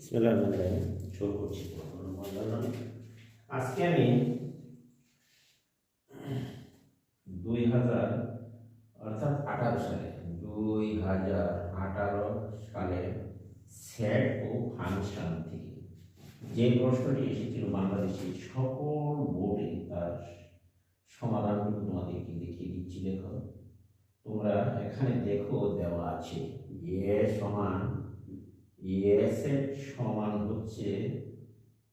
শুরু করছি। আজকে আমি 2018 সালে সেট ও ফাংশন থেকে যে প্রশ্নটি এসেছিল বাংলাদেশের সকল বোর্ডে তার সমাধানটুকু তোমাদেরকে দেখিয়ে দিচ্ছি। দেখো তোমরা এখানে দেখো দেওয়া আছে সেট সমান হচ্ছে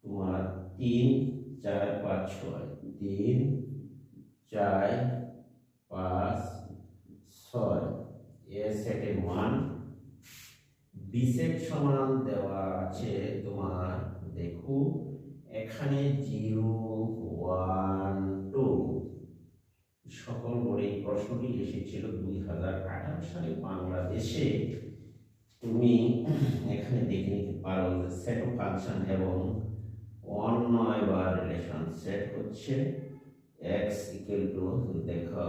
তোমার 3 4 5 6 3 4 5 6 এ সেটের মান। বি সেট সমান দেওয়া আছে তোমার, দেখো এখানে 0 1 2। সকল বোর্ডে এই প্রশ্নটি এসেছিল 2018 সালে বাংলাদেশে। তুমি এখানে দেখে নিতে পারো যে সেট অফ ফাংশন এবং অন্যয় বা রিলেশন সেট হচ্ছে x ইকুয়াল টু, দেখো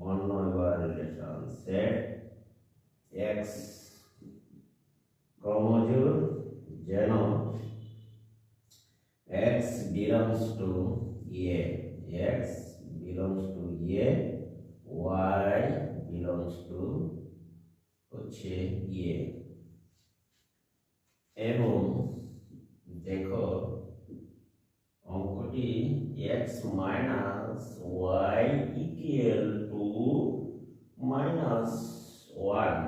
অন্যয় বা রিলেশন সেট x ক্রমজোড় যেন x belongs to a, x belongs to a, y belongs to হচ্ছে a। এবং দেখো অঙ্কটি x minus y equal to minus 1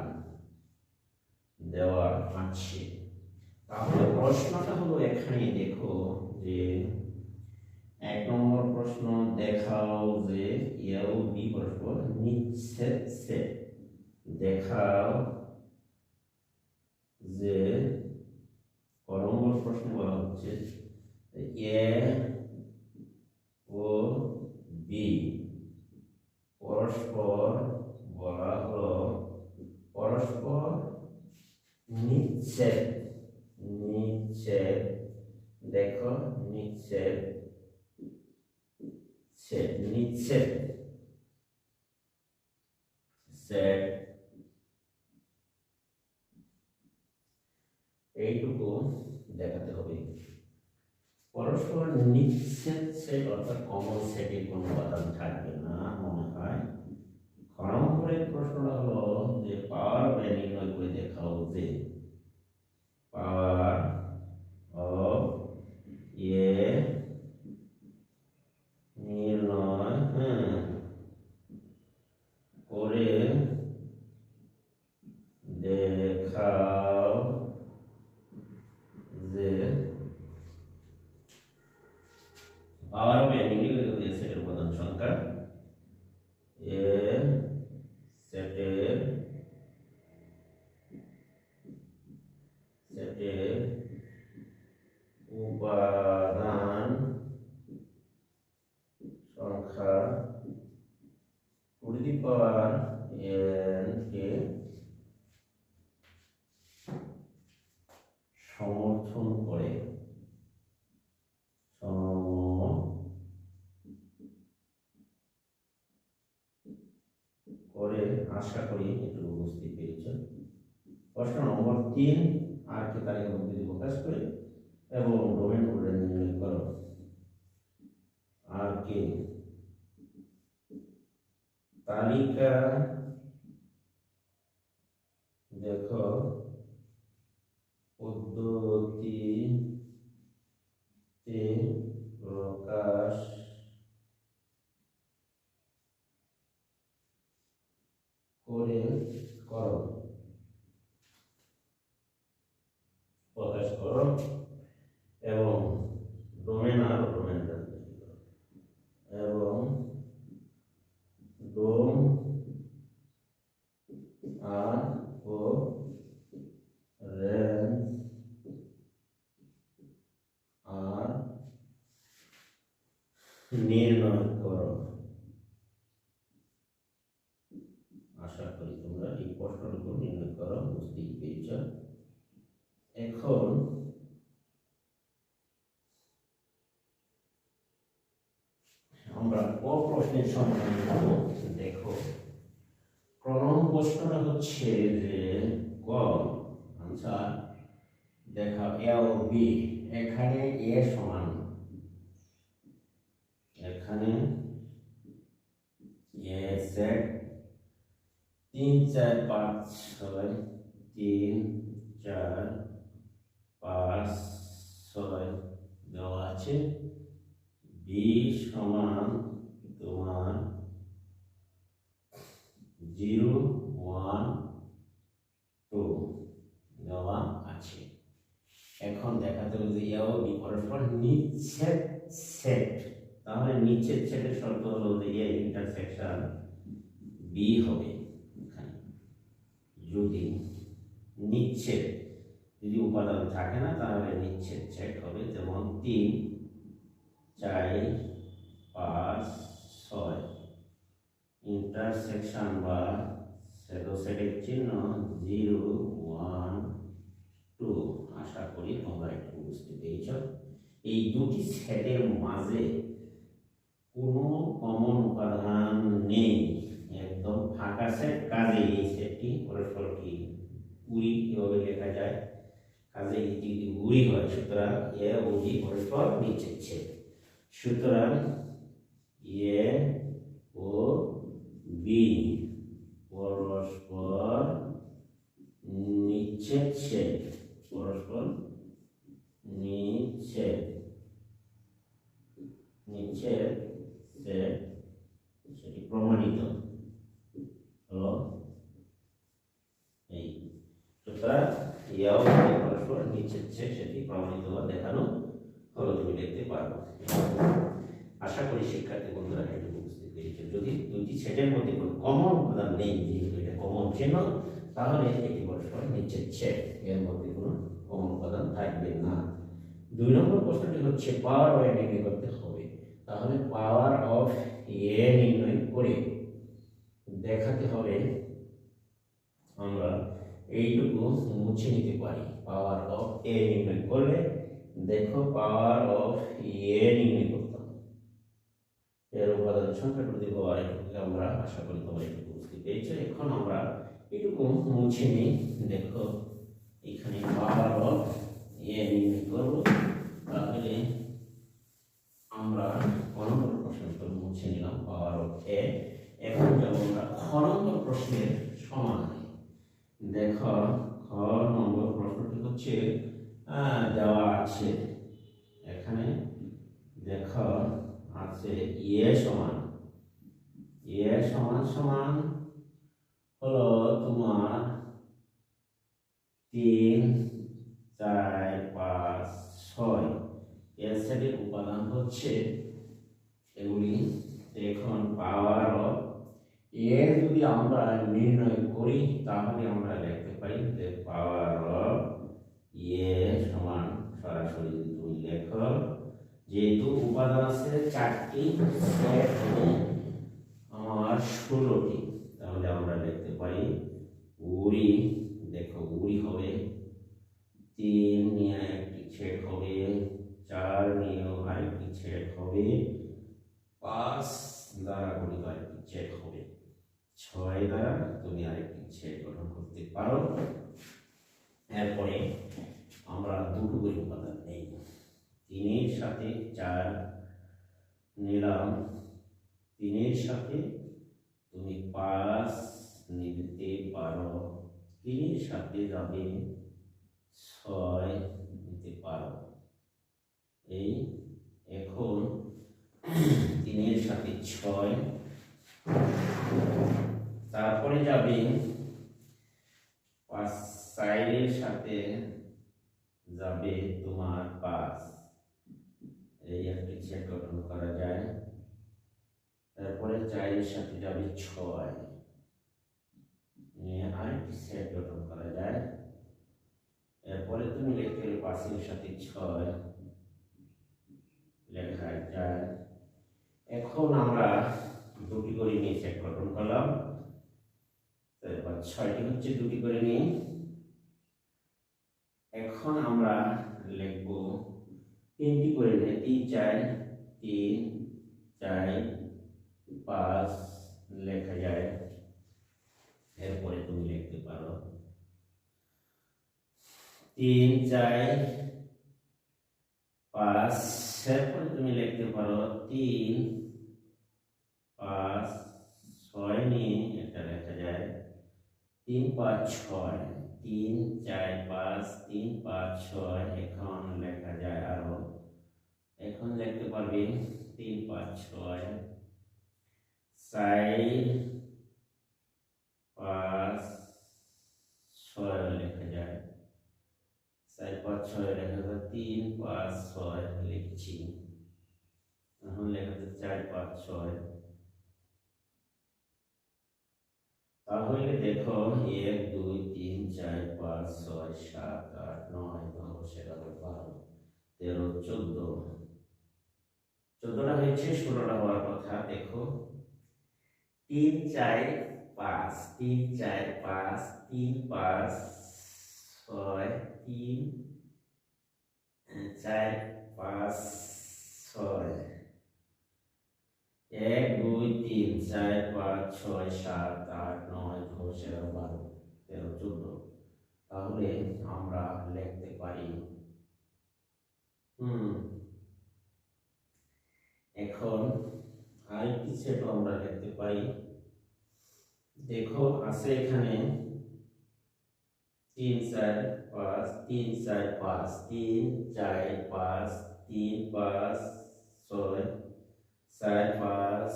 দেওয়া আছে। তাহলে প্রশ্নটা হলো এখানে দেখো যে 1 নম্বর প্রশ্ন, দেখাও যে এ ও বি পরস্পর নিচ্ছেদ সেট। দেখাও যে ক নম্বর প্রশ্ন বলা হচ্ছে এ ও বি পরস্পর বলা হলো পরস্পর নিচ্ছেদ। দেখো নিচ্ছেদ সেট এইটুকু দেখাতে হবে। পরস্পর নিচ্ছেদ সেট অর্থাৎ কমন সেটের কোনো উপাদান থাকবে না মনে হয়। খ নম্বরের প্রশ্নটা হলো যে পাওয়ার নির্ণয় করে দেখাও যে পাওয়ার অফ এ নির্ণয় করে দেখাও যে পাওয়ার অফ এ সেটের উপাদান সংখ্যা এ সেটের উপাদান সংখ্যা টু দি পাওয়ার n কে সমর্থন করে। আশা করি একটু বুঝতে পেরেছ। প্রশ্ন নম্বর 3, আর কে তালিকার মধ্যে প্রকাশ করে এবং ডোমেন বলে নির্ণয় করো। আর কে তালিকা দেখো পদ্ধতিতে প্রকাশ করে করো এবং ডোমেন এবং ডোম আর ও রেঞ্জ আর নির্ণয় করো। আশা করি তোমরা এই প্রশ্নটুকু নির্ণয় করো, বুঝতেই পেরেছ। এখন আমরা ক প্রশ্নের সমাধান করব। দেখো প্রশ্নটা হচ্ছে যে ক আনসার দেখো এ ও বি, এখানে এ সমান, এখানে এ সেট 3 4 5 6, 3 4 5 6 দেওয়া আছে। বি সমান তোমার 0 1 2 দেওয়া আছে। এখন দেখাতে হবে যে এ ও বি পরস্পর নিচ্ছেদ সেট। তাহলে নিচ্ছেদ সেটের শর্ত হলো যে এ ইন্টারসেকশন বি হবে। এখানে যদি নিচ্ছেদ, যদি উপাদান থাকে না তাহলে নিচ্ছেদ সেট হবে। যেমন 3 4 5 6 ইন্টারসেকশন বা সেটের চিহ্ন 0 1 2। আশা করি তোমরা একটু বুঝতে পেরেছ। এই দুটি সেটের মাঝে কোনো কমন উপাদান নেই, একদম ফাঁকা সেট। কাজে এই সেটটি পরস্পর কি উড়ি কিভাবে লেখা যায়, কাজে এটি যদি উড়ি হয় সুতরাং এ ও বি পরস্পর নিচ্ছেদ সেট। সুতরাং এ ও বি পরস্পর নিচ্ছেদ সেট, পরস্পর নিচ্ছেদ সেট, সেটি প্রমাণিত হলো। এই সুতরাং এ ও বি পরস্পর নিচ্ছেদ সেট, সেটি প্রমাণিত বা দেখানো হলো, তুমি দেখতে পারবে। আশা করি শিক্ষার্থী বন্ধুরা এটুকু বুঝতে পেরেছে। যদি দুটি সেটের মধ্যে কোনো কমন উপাদান নেই, যেহেতু এটা কমন চিহ্ন, তাহলে এটি পরস্পর নিচ্ছেদ সেট, এর মধ্যে কোনো কমন উপাদান থাকবে না। 2 নম্বর প্রশ্নটি হচ্ছে পাওয়ার অফ এ নির্ণয় করতে হবে। তাহলে পাওয়ার অফ এ নির্ণয় করে দেখাতে হবে, আমরা এইটুকু মুছে নিতে পারি। পাওয়ার অফ এ নির্ণয় করলে দেখো পাওয়ার অফ এ নির্ণয় করতাম, এর উপাদান সংখ্যা টু দি পাওয়ার এটুকুকে আমরা আশা করি তোমরা এটুকু বুঝতে পেরেছো। এখন আমরা এটুকু মুছে নিই। দেখো এখানে পাওয়ার অফ এ নির্ণয় করবো, তাহলে আমরা ক নম্বর প্রশ্নটা মুছে নিলাম পাওয়ার অফ এ। এখন যাব আমরা খ নম্বর প্রশ্নের সমাধানে। দেখো খ নম্বর প্রশ্নটি হচ্ছে দেওয়া আছে, এখানে দেখো আছে এ সমান, এ সমান সমান হলো তোমার 3 4 5 6। এর সেটের উপাদান হচ্ছে এগুলি। এখন পাওয়ার অফ এ যদি আমরা নির্ণয় করি তাহলে আমরা লিখতে পারি যে পাওয়ার অফ এ সমান, সরাসরি যদি তুমি লেখো, যেহেতু উপাদান আছে 4টি, সেট হবে আমার 16টি, তাহলে আমরা লিখতে পারি উড়ি। দেখো উড়ি হবে 3 নিয়ে একটি সেট হবে, 4 নিয়ে আরেকটি সেট হবে, 5 দ্বারা গঠিত আরেকটি সেট হবে, 6 দ্বারা তুমি আরেকটি সেট গঠন করতে পারো। এরপরে আমরা দুটো করে উপাদান নেই, 3 এর সাথে 4 নিলাম, 3 এর সাথে তুমি 5 নিতে পারো, 3 এর সাথে যাবে 6 নিতে পারো। এই এখন 3 এর সাথে 6, তারপরে যাবে 5, 4 এর সাথে যাবে তোমার 5, এই একটি সেট গঠন করা যায়। তারপরে 4 এর সাথে যাবে 6 নিয়ে আরেকটি সেট গঠন করা যায়। এরপরে তুমি লিখতে পারো 5 এর সাথে 6 লেখা যায়। এখন আমরা দুটি করে নিয়ে সেট গঠন করলাম, তারপর 6টি হচ্ছে দুটি করে নিয়ে। এখন আমরা লিখব 3টি করে নিয়ে 3 4 3 4 5 লেখা যায়। এরপরে তুমি লিখতে পারো তিন চার পাঁচ, এরপরে তুমি লিখতে পারো তিন পাঁচ ছয় নিয়ে এটা লেখা যায় তিন পাঁচ ছয়, তিন চার পাঁচ তিন পাঁচ ছয়, এখন লেখা যায় আরো, এখন লিখতে পারবে তিন পাঁচ ছয় চার পাঁচ ছয় লেখা যায়, চার পাঁচ ছয় লেখা যায়, তিন পাঁচ ছয় লিখছি, এখন লেখা যায় চার পাঁচ ছয়। তাহলে দেখো 1 2 3 4 5 6 7 8 9 10 11 12 13 14, 14টা হয়েছে, 16টা হওয়ার কথা। দেখো 3 4 5 3 4 5 3 5 6 3 4 5 6, 1 2 3 4 5 6 7 8 9 10 11 12 13 14, তাহলে আমরা লিখতে পারি এখন আরেকটি সেটও আমরা লিখতে পারি। দেখো আছে এখানে 3 4 5 3 4 5 3 4 5 3 5 6 4 5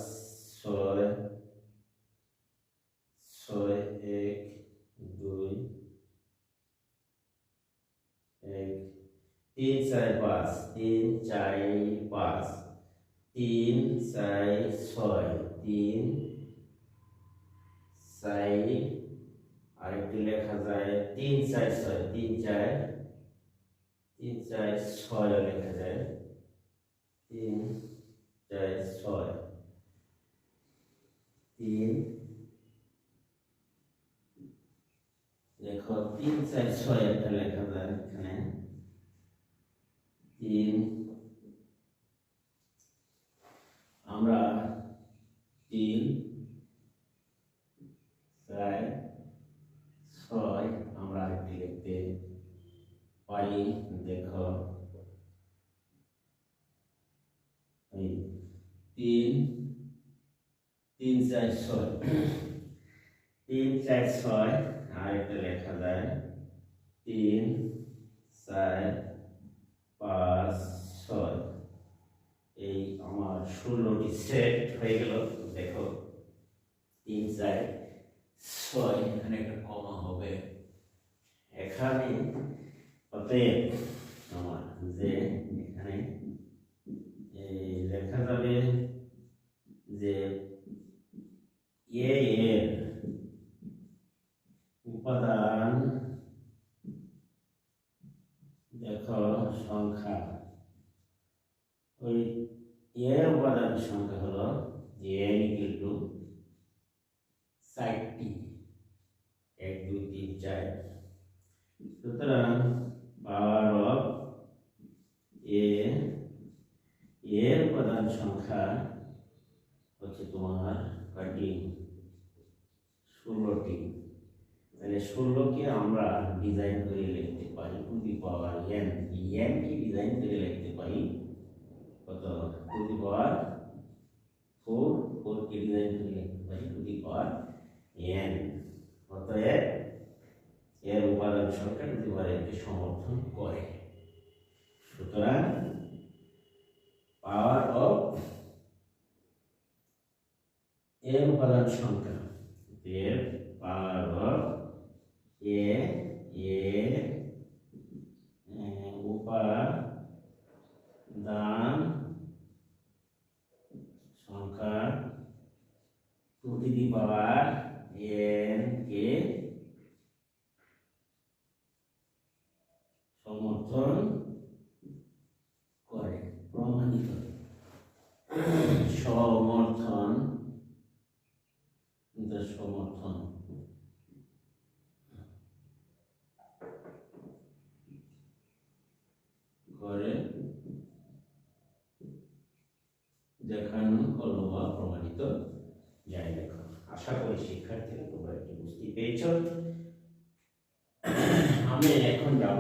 6 6 1 2 1 3 4 5 3 4 5 3 4 6 3 4, আরেকটি লেখা যায় 3 4 6 3 4 3 4 6 লেখা যায় 3 4 6 3, দেখো 3 4 6 একটা লেখা যায় এখানে 3, আমরা 3 4 6 আমরা আরেকটি লিখতে পারি। দেখো এই 3 3 4 6 3 4 6, আরেকটা লেখা যায় 3 4 5 6, এই আমার 16টি সেট হয়ে গেল। দেখো 3 4 6, এখানে একটা কমা হবে, এখানে অতএব আমার যে এখানে লেখা যাবে যে এর উপাদান, দেখো সংখ্যা, ওই এর উপাদান সংখ্যা হলো n = 4টি 1 2 3 4, সুতরাং পাওয়ার অফ এর উপাদান সংখ্যা হচ্ছে তোমার কয়টি 16টি। তাহলে 16কে আমরা ডিজাইন করে লিখতে পারি to the power n, n K design করে লিখতে পারি কত to the power 4, 4 K design করে লিখতে পারি টু দি পাওয়ার n, অতএব এর উপাদান সংখ্যা টু দি পাওয়ার n কে সমর্থন করে। সুতরাং পাওয়ার অফ এর উপাদান সংখ্যা, এর পাওয়ার অফ উপাদান সংখ্যা টু দি পাওয়ার n কে সমর্থন করে, প্রমাণিত সমর্থন সমর্থন করে, দেখানো হলো বা প্রমাণিত যায়। দেখো আশা করি শিক্ষার্থীরা তোমরা এটি বুঝতে পেরেছ। আমি এখন যাব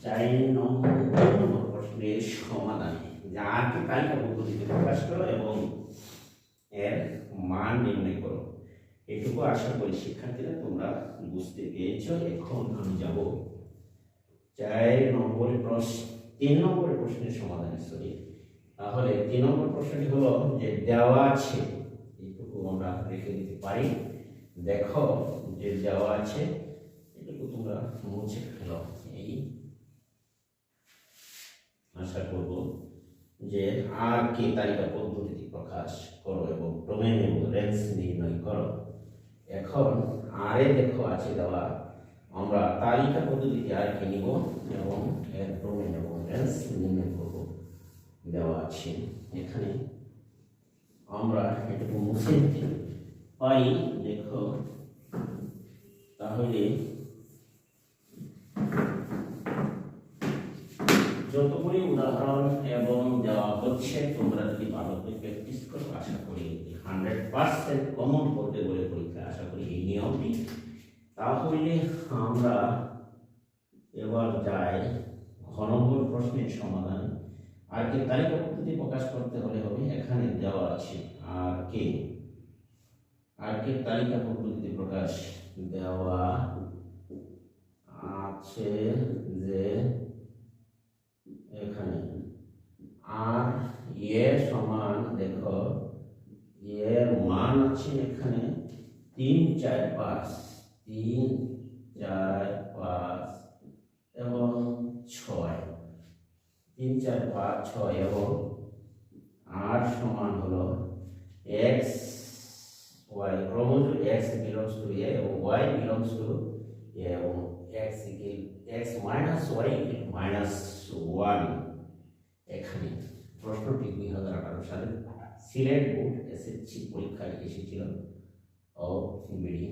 4 নম্বর প্রশ্নের সমাধানে আর কি তালিকা পদ্ধতিতে প্রকাশ করো এবং এর মান নির্ণয় করো। এটুকু আশা করি শিক্ষার্থীরা তোমরা বুঝতে পেরেছো। এখন আমি যাব 3 নম্বরের প্রশ্নের সমাধানে। তাহলে 3 নম্বর প্রশ্নটি হলো যে দেওয়া আছে, এইটুকু আমরা রেখে দিতে পারি। দেখো যে দেওয়া আছে এটুকু তোমরা মুছে ফেলো। এই আশা করব যে আর কে তালিকা পদ্ধতিতে প্রকাশ করো এবং ডোমেন এবং রেঞ্জ নির্ণয় করো। এখন আরে দেখো আছে দেওয়া, আমরা তালিকা পদ্ধতিতে আর কে নিব এবং এর ডোমেন এবং রেঞ্জ নির্ণয় করব। দেওয়া আছে এখানে আমরা এটুকু মুছে দিতে পারি। দেখো তাহলে যতগুলি উদাহরণ এবং দেওয়া হচ্ছে তোমরা যদি ভালো করে প্র্যাকটিস করো আশা করি 100% কমন করতে বলে পরীক্ষা আশা করি এই নিয়মটি। তাহলে আমরা এবার যাই ঘ নম্বর প্রশ্নের সমাধান। আর কে তালিকা পদ্ধতি প্রকাশ করতে হলে হবে এখানে দেওয়া আছে আর কে তালিকা পদ্ধতিতে প্রকাশ দেওয়া আছে যে এখানে আর এ সমান দেখো এর মান আছে এখানে 3 4 5 3 4 5 এবং 6 3 4 5 6 এবং আর সমান হলো x y ক্রমজোর x belongs to a এবং y belongs to a এবং x minus y minus 1। এখানে প্রশ্নটি 2018 সালে সিলেট বোর্ড এসএসসি পরীক্ষায় এসেছিল ও বিডি।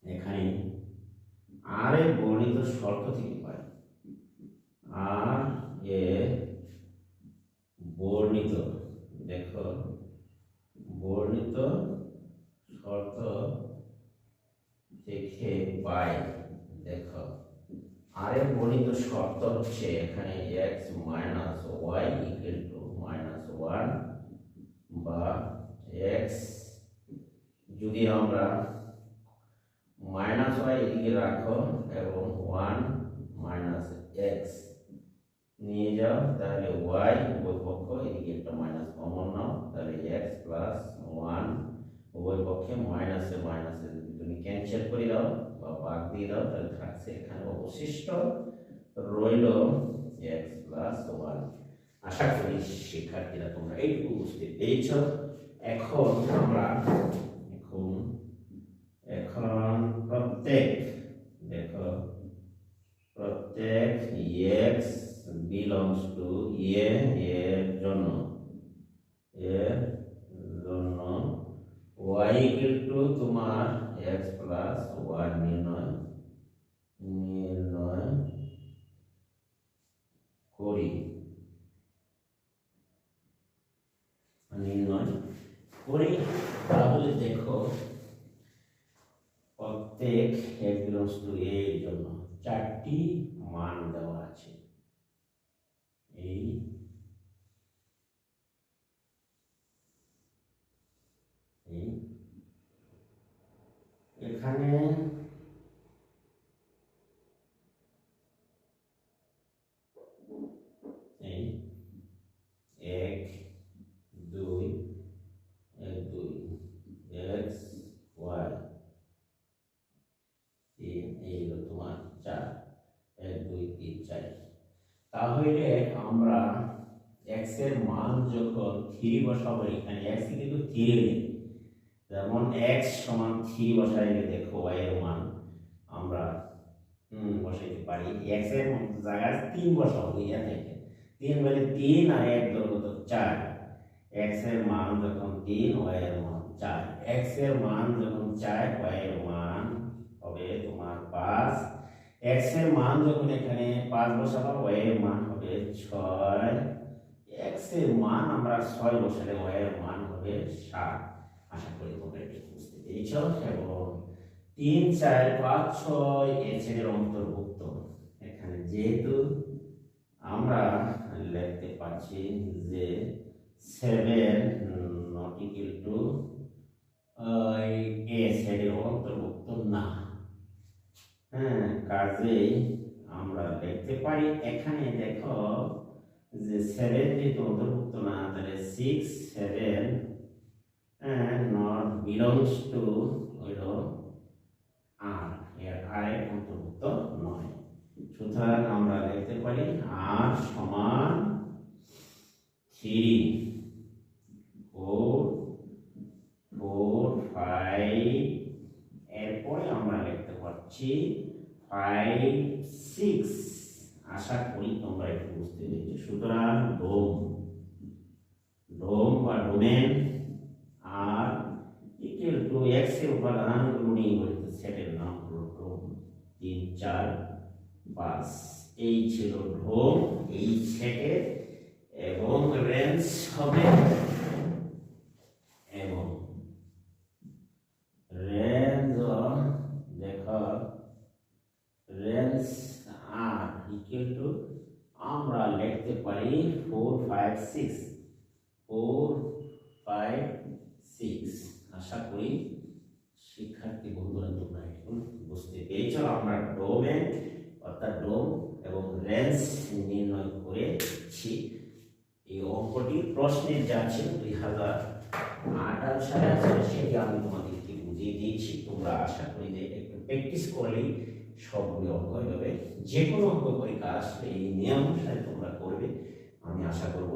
এখানে আর এর বর্ণিত শর্ত থেকে পাই আর এ বর্ণিত দেখো বর্ণিত শর্ত থেকে পাই। দেখো আর এর বর্ণিত শর্ত হচ্ছে এখানে x minus y equal to -1 বা x যদি আমরা -y এদিকে রাখো এবং 1 - x নিয়ে যাও তাহলে y উভয় পক্ষ এদিকে একটা মাইনাস কমন নাও তাহলে x + 1 উভয় পক্ষে মাইনাসে মাইনাসে যদি তুমি ক্যান্সেল করে দাও বা ভাগ দিয়ে দাও তাহলে থাকছে এখানে অবশিষ্ট রইল x + 1। আশা করি শিক্ষার্থীরা তোমরা এইটুকু বুঝতে পেরেছ। এখন আমরা প্রত্যেক দেখো প্রত্যেক x belongs to a এর জন্য y equal to তোমার x + 1 নির্ণয় করি। তাহলে দেখো প্রত্যেক x belongs to a এর জন্য 4টি মান দেওয়া আছে। এই এখানে এই 1 2 x y এই হলো তোমার 4 1 2 3 4। তাহলে আমরা x এর মান যখন 3 বসাবো এখানে x কিন্তু 3 নেই, যেমন x সমান 3 বসাইলে দেখো y এর মান আমরা বসাইতে পারি। x এর জায়গায় 3 বসাবো ইয়া থেকে 3 বলে 3 আর 1 দৈর্ঘ্য তো 4। x এর মান যখন 3 y এর মান 4, x এর মান যখন 4 y এর মান হবে তোমার 5। x এর মান যখন এখানে 5 বসাবো y এর মান হবে 6। x এর মান আমরা 6 বসালে y এর মান হবে 7। আশা করি তোমরা এটা বুঝতে পেরেছ এবং 3, 4, 5, 6 এই সেটের অন্তর্ভুক্ত। এখানে যেহেতু আমরা লিখতে পারছি যে 7 নট ইকুয়াল টু এ সেটের অন্তর্ভুক্ত না, হ্যাঁ, কাজেই আমরা লিখতে পারি এখানে দেখো যে 7 যেহেতু অন্তর্ভুক্ত না, তাহলে 6, 7 নট বিলংস টু হইল আর, এর আরের অন্তর্ভুক্ত নয়। সুতরাং আমরা লিখতে পারি আর সমান 3, 4, 4, 5, এরপরে আমরা লিখতে পারছি 5, 6। আশা করি তোমরা একটু বুঝতে পেরেছো। সুতরাং ডোম বা ডোমেন আর ইকুয়াল টু এক্স এর উপাদানগুলো নিয়ে গঠিত সেটের নাম হলো ডোম। 3, 4, 5 এই ছিল ডোম এই সেটের, এবং রেঞ্জ হবে এবং রেঞ্জ দেখো রেঞ্জ আর ইকুয়াল টু আমরা লিখতে পারি 4, 5, 6 4, 5, 6। আশা করি শিক্ষার্থী বন্ধুরা তোমরা এখন বুঝতে পেরেছো। আমরা ডোমেন অর্থাৎ ডোম এবং রেঞ্জ নির্ণয় করেছি। এই অঙ্কটি প্রশ্নের যা ছিল 2018 সালে আছে, সেটি আমি তোমাদেরকে বুঝিয়ে দিয়েছি। তোমরা আশা করি যে একটু প্র্যাকটিস করলেই সবগুলো অঙ্ক হয়ে যাবে। যে কোনো অঙ্ক পরীক্ষা আসলে এই নিয়ম অনুসারে তোমরা করবে, আমি আশা করব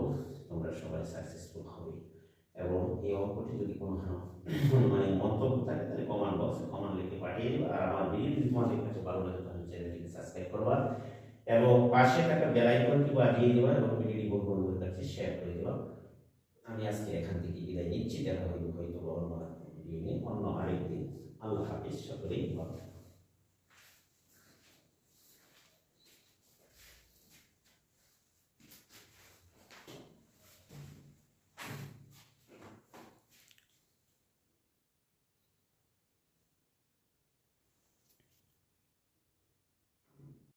তোমরা সবাই সাকসেসফুল হবে। এবং এই অঙ্কটি যদি কোনো মানে মন্তব্য থাকে তাহলে কমেন্ট বক্সে কমেন্ট লিখে পাঠিয়ে দেবে। আর আমার ভিডিও যদি তোমাদের কাছে ভালো লাগে তাহলে চ্যানেলটিকে সাবস্ক্রাইব করবা এবং পাশে থাকা বেল আইকনটি বাজিয়ে দেবা এবং ভিডিওটি বন্ধুদের কাছে শেয়ার করে দেবা। আমি আজকে এখান থেকে বিদায় নিচ্ছি। দেখা হয়তো অন্য ভিডিও নিয়ে অন্য আরেকদিন। আল্লাহ হাফিজ, সকলেই ভালো থাকবেন।